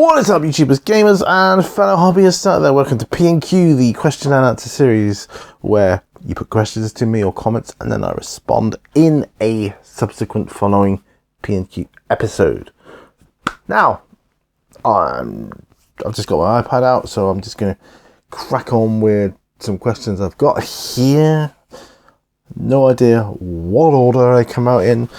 What is up, YouTubers, gamers, and fellow hobbyists out there? Welcome to P&Q, the question and answer series, where you put questions to me or comments, and then I respond in a subsequent following P&Q episode. Now, I've just got my iPad out, so I'm just going to crack on with some questions I've got here. No idea what order they come out in,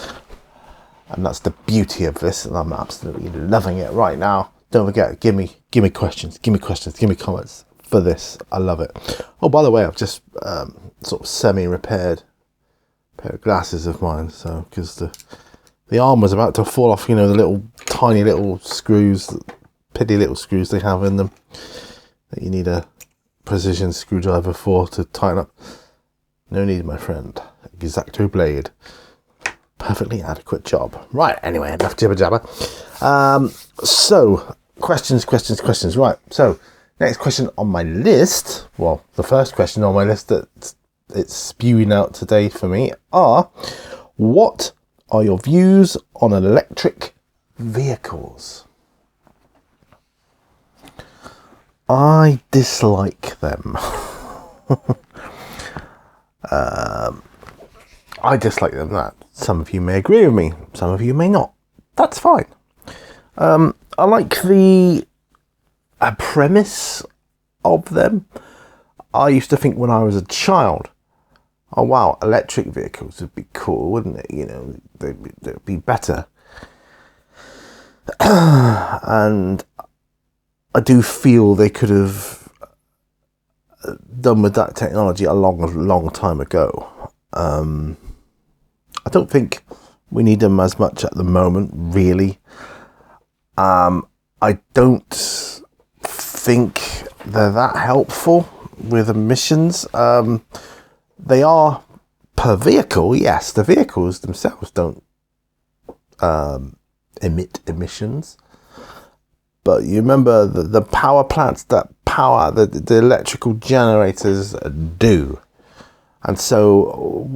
and that's the beauty of this, and I'm absolutely loving it right now. Don't forget, give me questions, give me comments for this. I love it. Oh, by the way, I've just sort of semi-repaired a pair of glasses of mine, so because the arm was about to fall off, you know, the little tiny little screws, piddly little screws they have in them that you need a precision screwdriver for to tighten up. No need, my friend. X-Acto blade. Perfectly adequate job. Right, anyway, enough jibber jabber. So, questions. Right, so, next question on my list, well, the first question on my list that it's spewing out today for me are, what are your views on electric vehicles? I dislike them. I dislike them. That some of you may agree with me, some of you may not. That's fine. I like the premise of them. I used to think when I was a child, oh wow, electric vehicles would be cool, wouldn't it? You know, they'd be better. And I do feel they could have done with that technology a long time ago. I don't think we need them as much at the moment, really. I don't think they're that helpful with emissions. They are per vehicle, yes. The vehicles themselves don't emit emissions. But you remember the power plants that power the electrical generators do. And so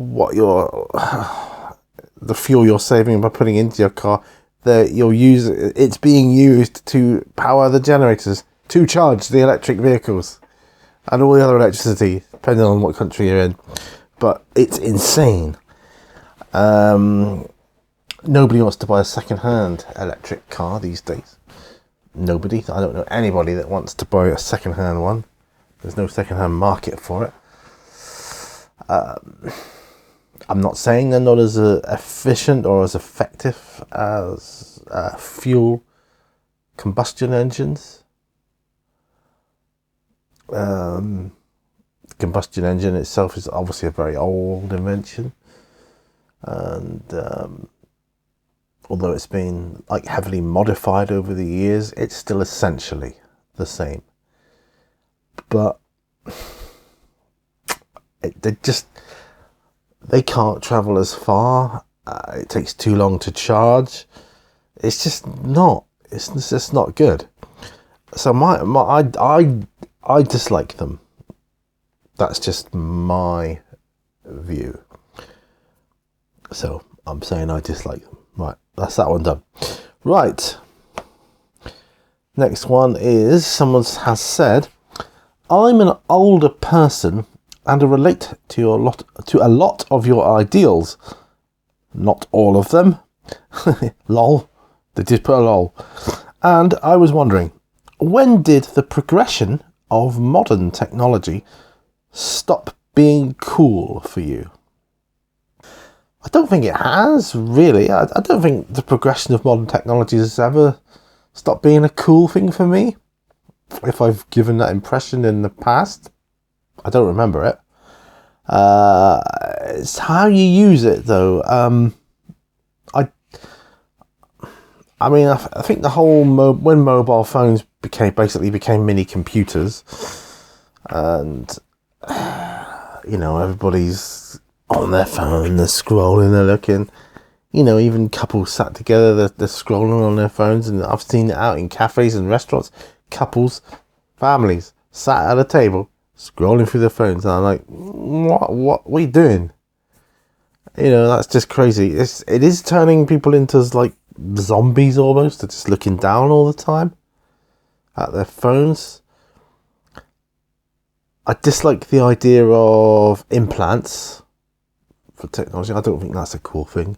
the fuel you're saving by putting into your car, it's being used to power the generators to charge the electric vehicles and all the other electricity, depending on what country you're in. But it's insane. Nobody wants to buy a second-hand electric car these days. Nobody. I don't know anybody that wants to buy a second-hand one. There's no second-hand market for it. I'm not saying they're not as efficient or as effective as fuel combustion engines. The combustion engine itself is obviously a very old invention, and although it's been heavily modified over the years, it's still essentially the same. But they can't travel as far. It takes too long to charge. It's just not. It's just not good. So I dislike them. That's just my view. So I'm saying I dislike them. Right, that's that one done. Right. Next one is, someone has said, I'm an older person and I relate to a lot of your ideals. Not all of them. Lol. They did put a lol. And I was wondering, when did the progression of modern technology stop being cool for you? I don't think it has, really. I don't think the progression of modern technology has ever stopped being a cool thing for me. If I've given that impression in the past, I don't remember it. It's how you use it, though. I mean, I think the whole when mobile phones became mini computers, and you know, everybody's on their phone, they're scrolling, they're looking. You know, even couples sat together, they're scrolling on their phones, and I've seen it out in cafes and restaurants. Couples, families sat at a table scrolling through their phones, and I'm like, what are you doing? You know, that's just crazy. It is turning people into zombies almost. They're just looking down all the time. at their phones. I dislike the idea of implants for technology. I don't think that's a cool thing.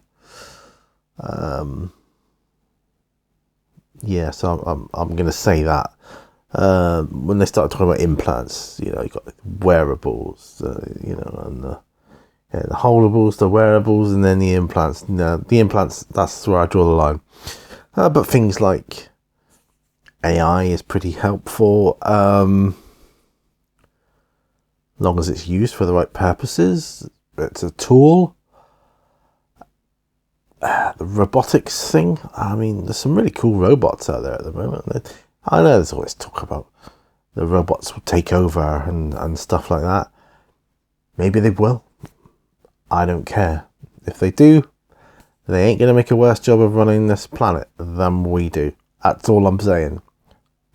Yeah, so I'm going to say that. When they started talking about implants, you got wearables, and the holdables, the wearables, and then the implants. No, the implants, that's where I draw the line. But things like AI is pretty helpful, long as it's used for the right purposes. It's a tool. The robotics thing, I mean, there's some really cool robots out there at the moment. I know there's always talk about the robots will take over and stuff like that. Maybe they will. I don't care. If they do, they ain't going to make a worse job of running this planet than we do. That's all I'm saying.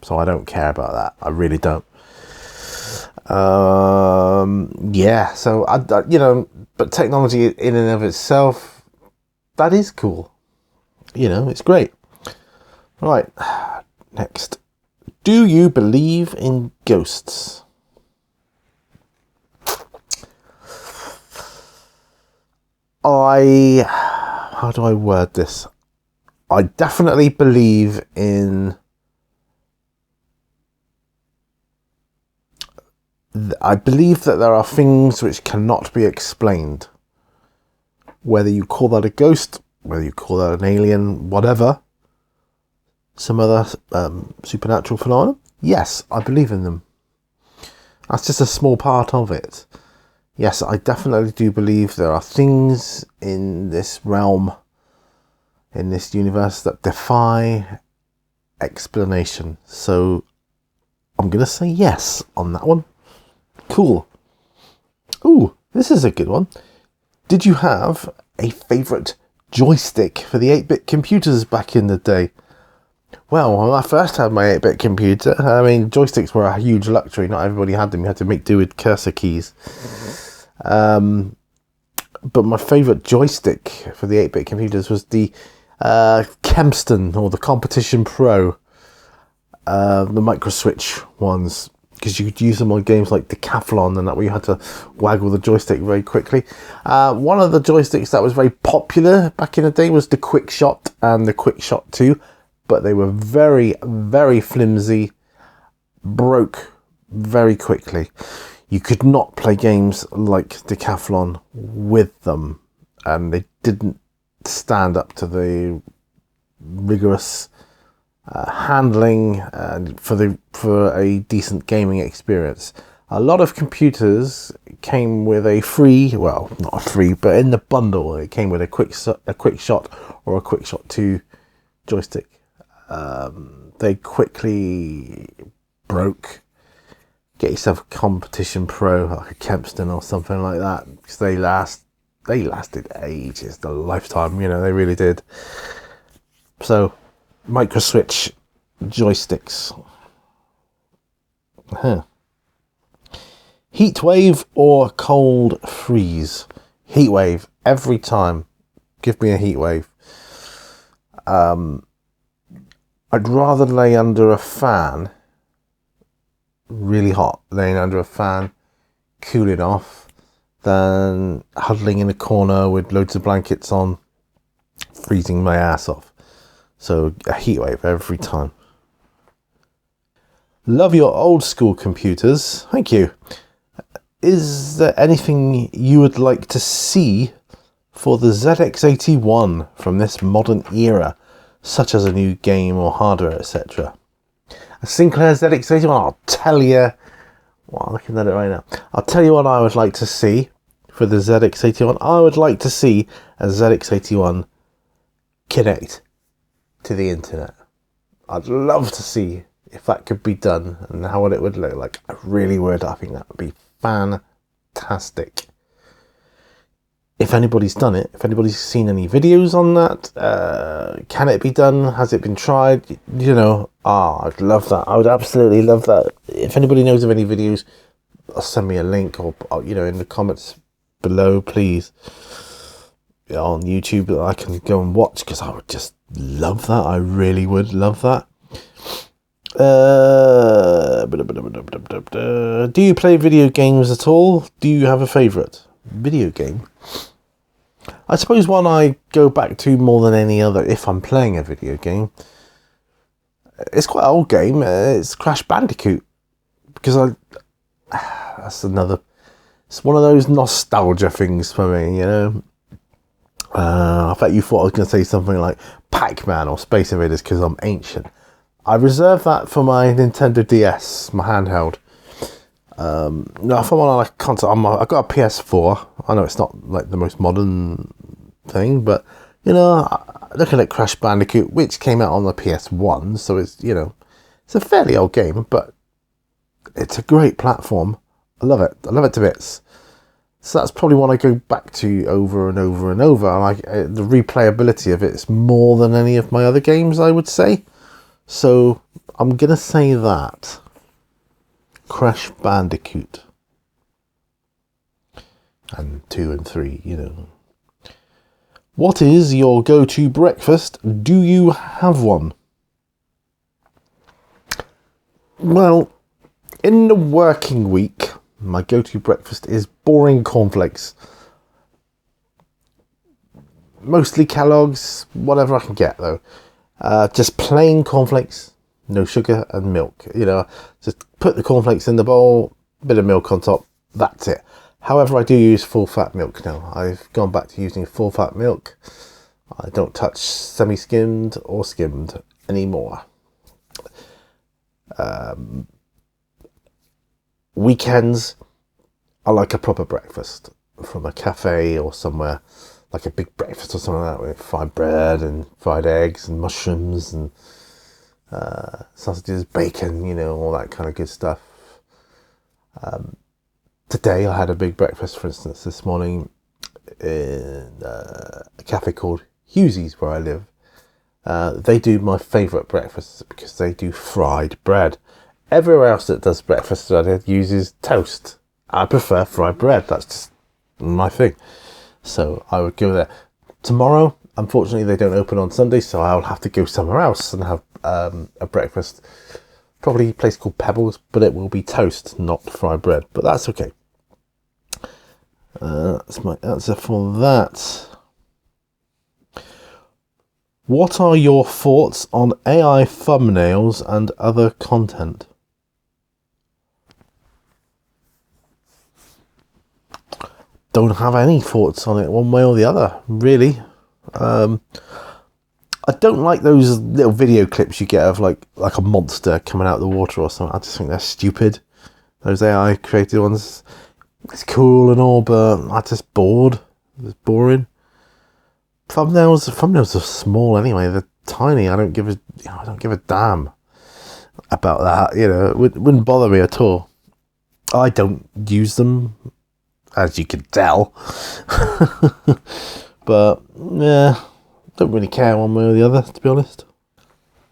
So I don't care about that. I really don't. Yeah, so, but technology in and of itself, that is cool. It's great. Right, next. Do you believe in ghosts? How do I word this? I definitely believe in... I believe that there are things which cannot be explained. Whether you call that a ghost, whether you call that an alien, whatever, some other supernatural phenomenon, yes, I believe in them. That's just a small part of it. Yes, I definitely do believe there are things in this realm, in this universe, that defy explanation. So I'm going to say yes on that one. Cool. Ooh, this is a good one. Did you have a favourite joystick for the 8-bit computers back in the day? Well, when I first had my 8-bit computer, I mean, joysticks were a huge luxury. Not everybody had them. You had to make do with cursor keys. But my favourite joystick for the 8-bit computers was the Kempston, or the Competition Pro. The micro-switch ones, because you could use them on games like Decathlon and that, where you had to waggle the joystick very quickly. One of the joysticks that was very popular back in the day was the Quick Shot and the Quick Shot 2, but they were very, very flimsy, broke very quickly. You could not play games like Decathlon with them, and they didn't stand up to the rigorous handling for a decent gaming experience. A lot of computers came with a free, well, not a free, but in the bundle it came with a quick shot or a Quick Shot 2 joystick. They quickly broke. Get yourself a Competition Pro, like a Kempston or something like that, because they lasted ages, the lifetime, they really did. So micro switch joysticks. Heat wave or cold freeze? Heat wave every time. Give me a heat wave. I'd rather lay under a fan, really hot, laying under a fan, cooling off, than huddling in a corner with loads of blankets on, freezing my ass off. So a heat wave every time. Love your old school computers. Thank you. Is there anything you would like to see for the ZX81 from this modern era, such as a new game or hardware, etc.? A Sinclair ZX81, I'll tell you. Well, I'm looking at it right now. I'll tell you what I would like to see for the ZX81. I would like to see a ZX81 connect to the internet. I'd love to see if that could be done and how it would look like. I really would. I think that would be fantastic. If anybody's done it, if anybody's seen any videos on that, can it be done? Has it been tried? I'd love that. I would absolutely love that. If anybody knows of any videos, send me a link, or in the comments below, please, on YouTube, that I can go and watch, because I would just love that. I really would love that. Do you play video games at all? Do you have a favourite video game? I suppose one I go back to more than any other if I'm playing a video game. It's quite an old game. It's Crash Bandicoot. Because it's one of those nostalgia things for me, you know. I bet you thought I was going to say something like Pac-Man or Space Invaders because I'm ancient. I reserve that for my Nintendo DS, my handheld. No, if I'm on a console, I've got a PS4. I know it's not like the most modern thing, but you know, looking at Crash Bandicoot, which came out on the PS1, so it's, you know, it's a fairly old game, but it's a great platform. I love it. I love it to bits. So that's probably one I go back to over and over and over. And the replayability of it is more than any of my other games, I would say. So I'm going to say that. Crash Bandicoot. And 2 and 3, you know. What is your go-to breakfast? Do you have one? Well, in the working week, my go-to breakfast is boring cornflakes. Mostly Kellogg's, whatever I can get though. Just plain cornflakes, no sugar and milk. You know, just put the cornflakes in the bowl, bit of milk on top, that's it. However, I do use full fat milk now. I've gone back to using full fat milk. I don't touch semi-skimmed or skimmed anymore. Weekends, I like a proper breakfast from a cafe or somewhere, like a big breakfast or something like that with fried bread and fried eggs and mushrooms and sausages, bacon, you know, all that kind of good stuff. Today I had a big breakfast, for instance, this morning in a cafe called Hughesy's where I live. They do my favourite breakfasts because they do fried bread. Everywhere else that does breakfast uses toast. I prefer fried bread. That's just my thing. So I would go there. Tomorrow, unfortunately, they don't open on Sunday, so I'll have to go somewhere else and have a breakfast. Probably a place called Pebbles, but it will be toast, not fried bread. But that's okay. That's my answer for that. What are your thoughts on AI thumbnails and other content? Don't have any thoughts on it one way or the other, really. I don't like those little video clips you get of like a monster coming out of the water or something. I just think they're stupid. Those AI created ones. It's cool and all, but I'm just bored. It's boring. Thumbnails are small anyway. They're tiny. I don't give a damn about that. You know, it wouldn't bother me at all. I don't use them, as you can tell. But yeah, don't really care one way or the other, to be honest.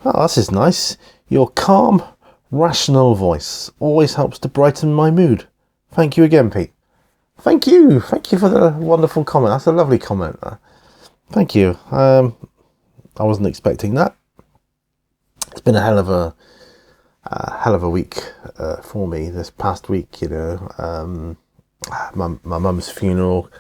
Oh, this is nice. Your calm, rational voice always helps to brighten my mood. Thank you again, Pete. Thank you for the wonderful comment. That's a lovely comment. Thank you. I wasn't expecting that. It's been a hell of a week for me this past week. You know, my mum's funeral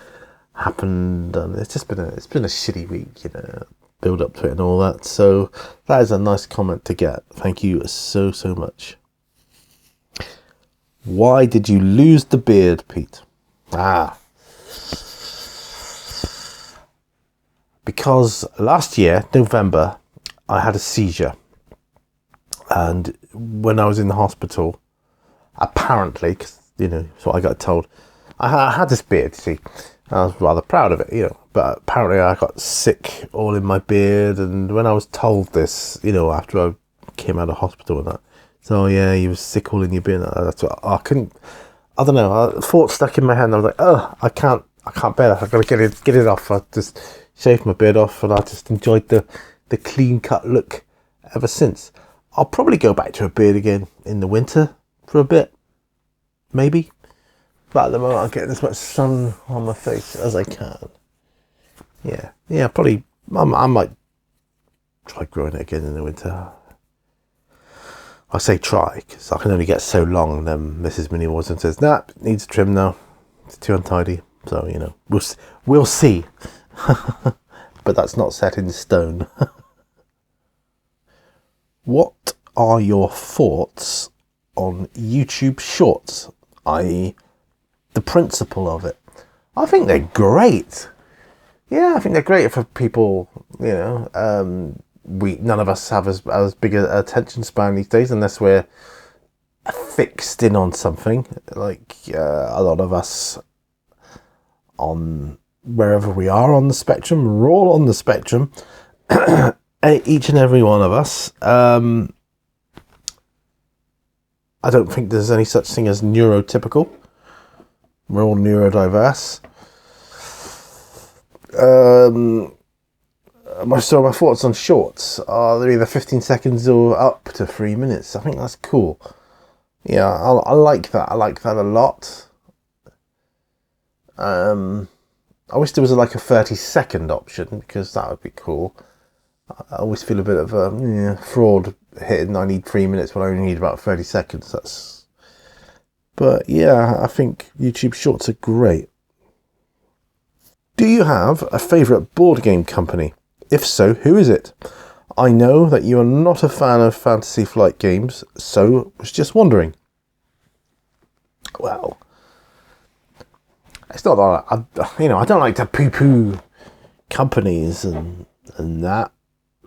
happened, and it's been a shitty week. You know, build up to it and all that. So that is a nice comment to get. Thank you so much. Why did you lose the beard, Pete? Because last year, November, I had a seizure. And when I was in the hospital, apparently, because, you know, that's what I got told, I had this beard, see. I was rather proud of it, you know. But apparently I got sick all in my beard. And when I was told this, you know, after I came out of hospital and that, so yeah, you were sick all in your beard. That's what I couldn't. I don't know. A thought stuck in my head. And I was like, oh, I can't bear that. I've got to get it off. I just shaved my beard off, and I just enjoyed the clean cut look ever since. I'll probably go back to a beard again in the winter for a bit, maybe. But at the moment, I'm getting as much sun on my face as I can. Yeah, probably. I might try growing it again in the winter. I say try because I can only get so long, and then Mrs. Minnie Watson says, "Nah, it needs a trim now. It's too untidy." So we'll see. But that's not set in stone. What are your thoughts on YouTube Shorts, i.e., the principle of it? I think they're great. Yeah, I think they're great for people. None of us have as big an attention span these days unless we're fixed in on something. Like a lot of us on wherever we are on the spectrum, we're all on the spectrum. Each and every one of us. I don't think there's any such thing as neurotypical. We're all neurodiverse. My thoughts on shorts are they're either 15 seconds or up to 3 minutes. I think that's cool. Yeah, I like that. I like that a lot. I wish there was like a 30-second option because that would be cool. I always feel a bit of a fraud hitting. I need 3 minutes, but I only need about 30 seconds. But yeah, I think YouTube Shorts are great. Do you have a favourite board game company? If so, who is it? I know that you are not a fan of Fantasy Flight games, so was just wondering. Well, it's not that I don't like to poo-poo companies and that.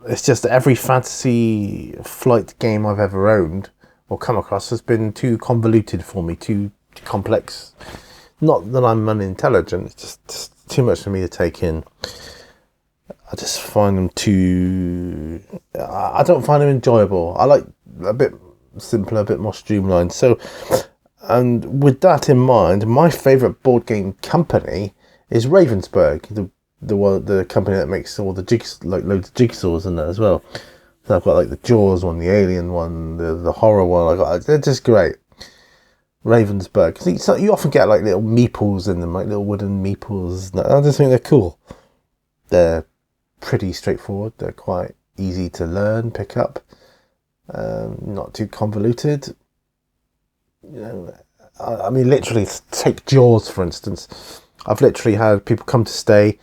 It's just that every Fantasy Flight game I've ever owned or come across has been too convoluted for me, too complex. Not that I'm unintelligent, it's just too much for me to take in. I just find them I don't find them enjoyable. I like a bit simpler, a bit more streamlined. So, and with that in mind, my favourite board game company is Ravensburg, the company that makes all the loads of jigsaws and that as well. So I've got like the Jaws one, the Alien one, the horror one. They're just great. Ravensburg. So you often get like little meeples in them, like little wooden meeples. I just think they're cool. They're pretty straightforward. They're quite easy to learn, pick up. Not too convoluted. I mean, literally, take Jaws for instance. I've literally had people come to stay.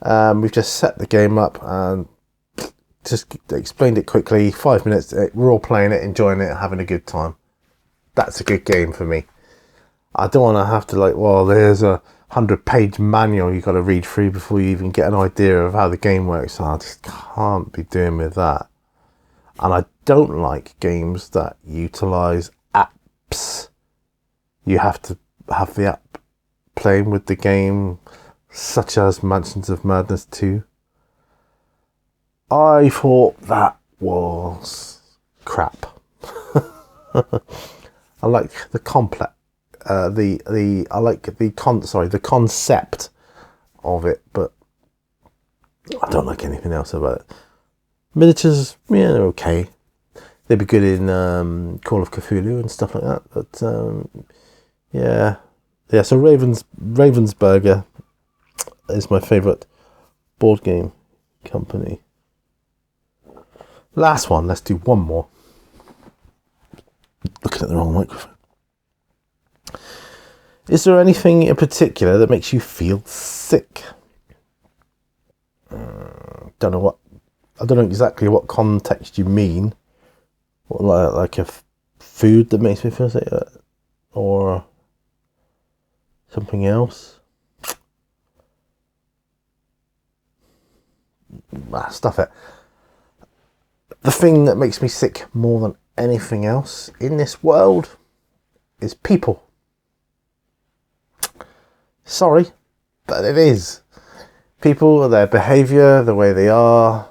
We've just set the game up and just explained it quickly. 5 minutes. We're all playing it, enjoying it, having a good time. That's a good game for me. I don't want to have to there's a 100-page manual you've got to read through before you even get an idea of how the game works. I just can't be doing with that. And I don't like games that utilise apps. You have to have the app playing with the game, such as Mansions of Madness 2. I thought that was crap. I like the complex, the concept of it, but I don't like anything else about it. Miniatures, yeah, they're okay. They'd be good in Call of Cthulhu and stuff like that. But yeah. So Ravensburger is my favourite board game company. Last one. Let's do one more. Looking at the wrong microphone. Is there anything in particular that makes you feel sick? I don't know exactly what context you mean. What, like a food that makes me feel sick, or something else? Stuff it. The thing that makes me sick more than anything else in this world is people. Sorry, but it is. People, their behaviour, the way they are,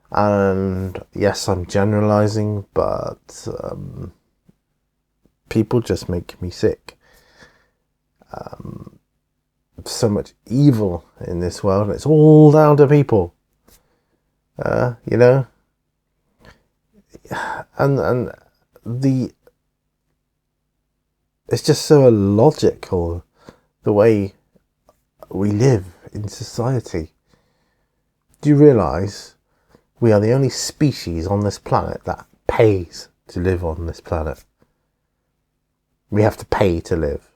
and yes, I'm generalising, but people just make me sick. So much evil in this world, and it's all down to people. And it's just so illogical the way we live in society. Do you realise we are the only species on this planet that pays to live on this planet. We have to pay to live.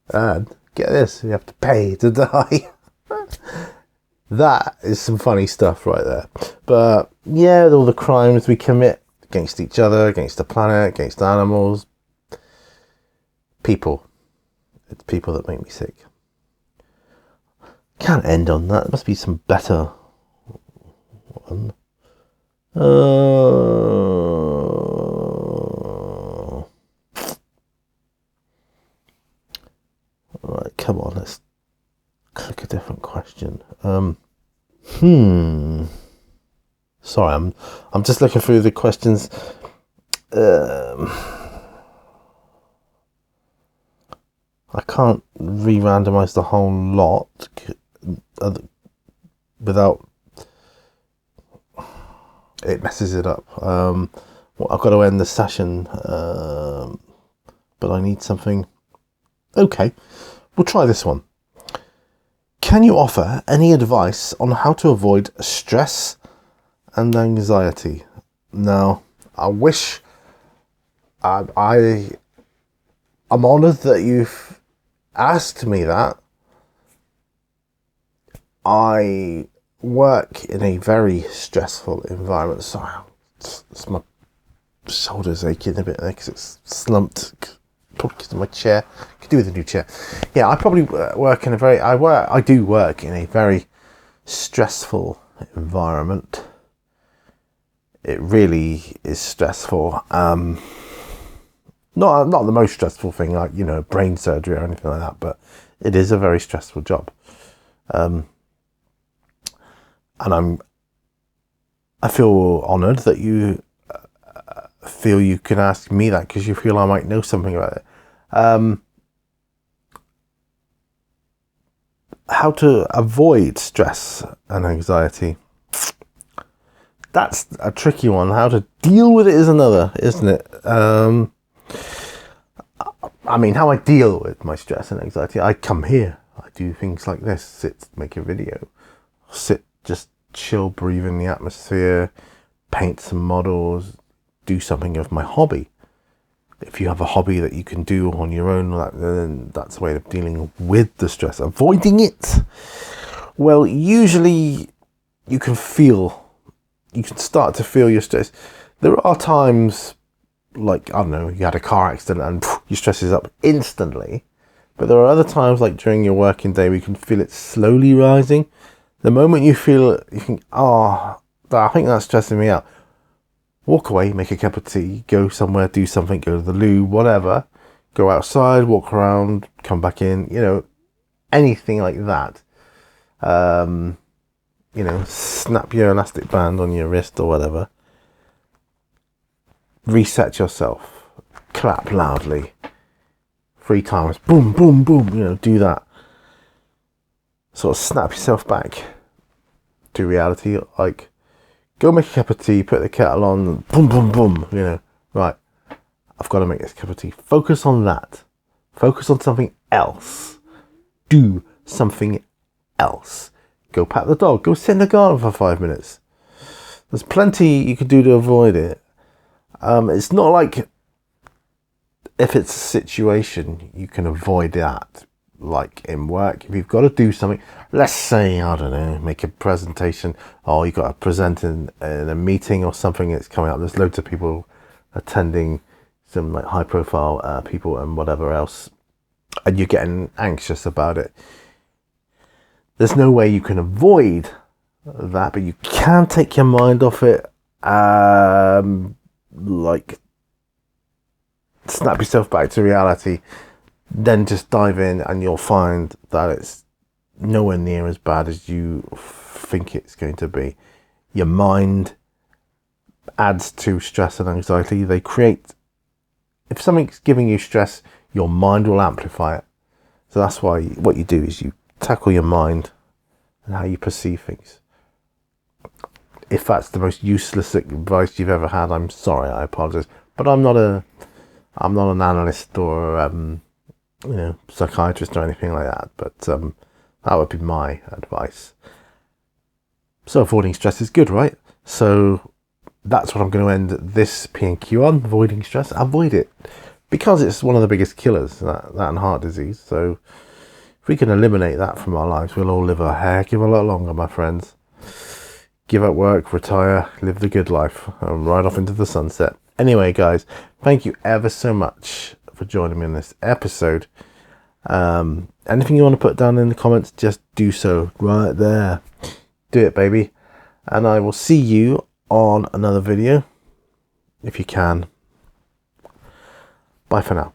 And get this, we have to pay to die. That is some funny stuff right there. But yeah, with all the crimes we commit against each other, against the planet, against animals, people. It's people that make me sick. Can't end on that. There must be some better one. Right, come on, let's click a different question. Sorry, I'm just looking through the questions. I can't re-randomize the whole lot without it messes it up. Well, I've got to end the session, but I need something. Okay, we'll try this one. Can you offer any advice on how to avoid stress and anxiety? Now, I wish I'm honoured that you've asked me that. I work in a very stressful environment. Sorry, it's my shoulders aching a bit there because it's slumped. Probably because of my chair. Could do with a new chair. Yeah, I probably work in a very. I do work in a very stressful environment. It really is stressful. Not the most stressful thing, like brain surgery or anything like that, but it is a very stressful job. And I feel honoured that you feel you can ask me that because you feel I might know something about it. How to avoid stress and anxiety. That's a tricky one. How to deal with it is another, isn't it? How I deal with my stress and anxiety. I come here. I do things like this. Sit, make a video. Sit, just chill, breathe in the atmosphere. Paint some models. Do something of my hobby. If you have a hobby that you can do on your own, then that's a way of dealing with the stress. Avoiding it. Well, usually you can start to feel your stress. There are times, like, I don't know, you had a car accident and your stress is up instantly. But there are other times, like during your working day, where you can feel it slowly rising. The moment you feel it, you think, I think that's stressing me out. Walk away, make a cup of tea, go somewhere, do something, go to the loo, whatever. Go outside, walk around, come back in, anything like that. Snap your elastic band on your wrist or whatever. Reset yourself. Clap loudly. 3 times. Boom, boom, boom. Do that. Sort of snap yourself back to reality. Like, go make a cup of tea, put the kettle on, boom, boom, boom. Right. I've got to make this cup of tea. Focus on that. Focus on something else. Do something else. Go pat the dog. Go sit in the garden for 5 minutes. There's plenty you can do to avoid it. It's not like if it's a situation you can avoid that, like in work. If you've got to do something, let's say, I don't know, make a presentation, or you've got to present in a meeting or something that's coming up. There's loads of people attending, some like high profile people and whatever else, and you're getting anxious about it. There's no way you can avoid that, but you can take your mind off it. Like, snap yourself back to reality, then just dive in, and you'll find that it's nowhere near as bad as you think it's going to be. Your mind adds to stress and anxiety. If something's giving you stress, your mind will amplify it. So that's why what you do is you tackle your mind and how you perceive things. If that's the most useless advice you've ever had, I'm sorry, I apologize. But I'm not an analyst or psychiatrist or anything like that. But that would be my advice. So avoiding stress is good, right? So that's what I'm going to end this P&Q on. Avoiding stress. Avoid it. Because it's one of the biggest killers, that and heart disease. So if we can eliminate that from our lives, we'll all live a heck of a lot longer, my friends. Give up work, retire, live the good life, and ride off into the sunset. Anyway, guys, thank you ever so much for joining me in this episode. Anything you want to put down in the comments, just do so right there. Do it, baby. And I will see you on another video, if you can. Bye for now.